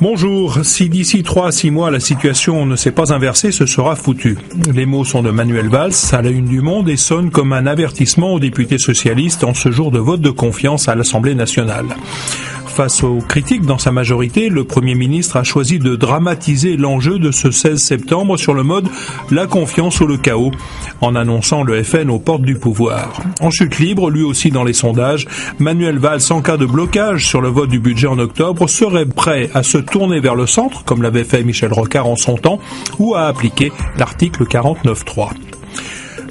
Bonjour, si d'ici 3 à 6 mois la situation ne s'est pas inversée, ce sera foutu. Les mots sont de Manuel Valls à la une du Monde et sonnent comme un avertissement aux députés socialistes en ce jour de vote de confiance à l'Assemblée nationale. Face aux critiques dans sa majorité, le Premier ministre a choisi de dramatiser l'enjeu de ce 16 septembre sur le mode « la confiance ou le chaos » en annonçant le FN aux portes du pouvoir. En chute libre, lui aussi dans les sondages, Manuel Valls, en cas de blocage sur le vote du budget en octobre, serait prêt à se tourner vers le centre, comme l'avait fait Michel Rocard en son temps, ou à appliquer l'article 49.3.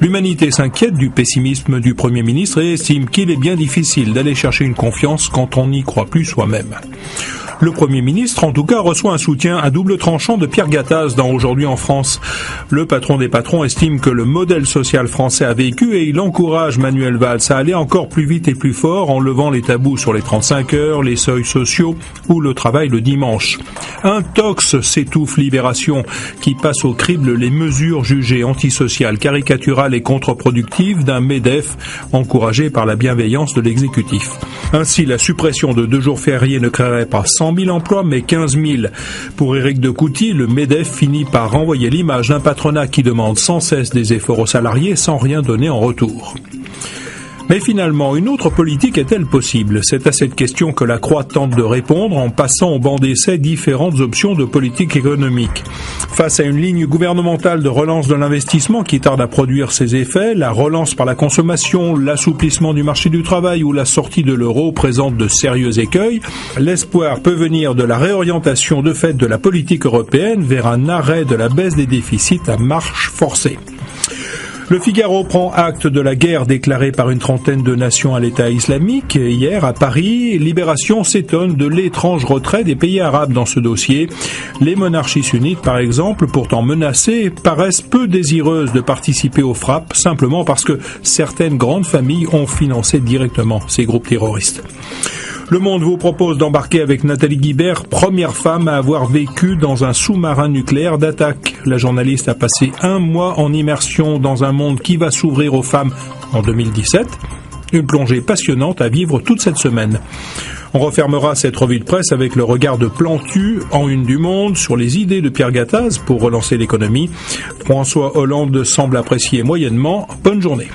L'humanité s'inquiète du pessimisme du Premier ministre et estime qu'il est bien difficile d'aller chercher une confiance quand on n'y croit plus soi-même. Le Premier ministre, en tout cas, reçoit un soutien à double tranchant de Pierre Gattaz dans Aujourd'hui en France. Le patron des patrons estime que le modèle social français a vécu et il encourage Manuel Valls à aller encore plus vite et plus fort en levant les tabous sur les 35 heures, les seuils sociaux ou le travail le dimanche. Un tox s'étouffe Libération qui passe au crible les mesures jugées antisociales, caricaturales et contre-productives d'un MEDEF encouragé par la bienveillance de l'exécutif. Ainsi, la suppression de 2 jours fériés ne créerait pas 100 000 emplois, mais 15 000. Pour Éric de Coutty, le MEDEF finit par renvoyer l'image d'un patronat qui demande sans cesse des efforts aux salariés sans rien donner en retour. Mais finalement, une autre politique est-elle possible ? C'est à cette question que la Croix tente de répondre en passant au banc d'essai différentes options de politique économique. Face à une ligne gouvernementale de relance de l'investissement qui tarde à produire ses effets, la relance par la consommation, l'assouplissement du marché du travail ou la sortie de l'euro présente de sérieux écueils, l'espoir peut venir de la réorientation de fait de la politique européenne vers un arrêt de la baisse des déficits à marche forcée. Le Figaro prend acte de la guerre déclarée par une trentaine de nations à l'État islamique. Hier, à Paris, Libération s'étonne de l'étrange retrait des pays arabes dans ce dossier. Les monarchies sunnites, par exemple, pourtant menacées, paraissent peu désireuses de participer aux frappes, simplement parce que certaines grandes familles ont financé directement ces groupes terroristes. Le Monde vous propose d'embarquer avec Nathalie Guibert, première femme à avoir vécu dans un sous-marin nucléaire d'attaque. La journaliste a passé 1 mois en immersion dans un monde qui va s'ouvrir aux femmes en 2017. Une plongée passionnante à vivre toute cette semaine. On refermera cette revue de presse avec le regard de Plantu en une du Monde sur les idées de Pierre Gattaz pour relancer l'économie. François Hollande semble apprécier moyennement. Bonne journée.